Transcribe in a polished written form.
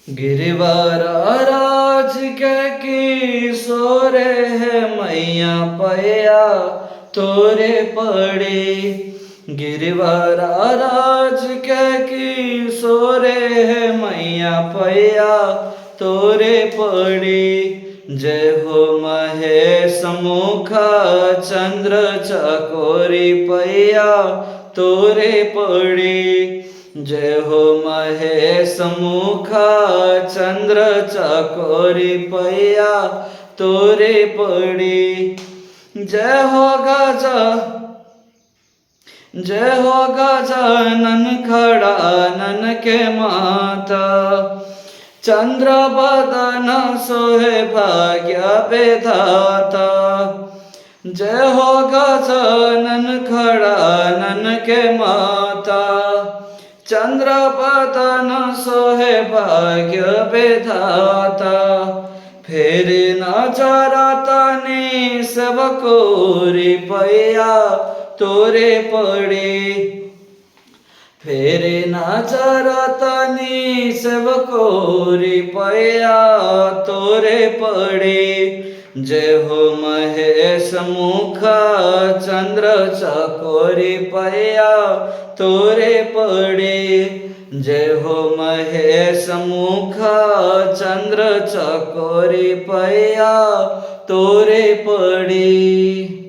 गिरवारा राज के किशोरे है मैया पैया तोरे पड़े। गिरवारा राज के किशोरे है मैया पैया तोरे पड़े। जय हो महेश मुखा चंद्र चकोरी पैया तोरे पड़े। जय हो महेश मुखा चंद्र चकोरी पैया तोरे पड़ी। जय हो गजानन खड़ानन के माता। चंद्र बदन सोहे भाग्य विधाता। जय हो गजानन खड़ानन के माता। चंद्र बदन सोहे भाग्य विधाता। फेर नजर तनी सब कोरी पैया तोरे पड़े। फेर नजर तनी सब कोरी पैया तोरे पड़े। जय हो महेश मुखा चंद्र चकोरी पैया तोरे पड़े। जय हो महेश मुखा चंद्र चकोरी पैया तोरे पड़े।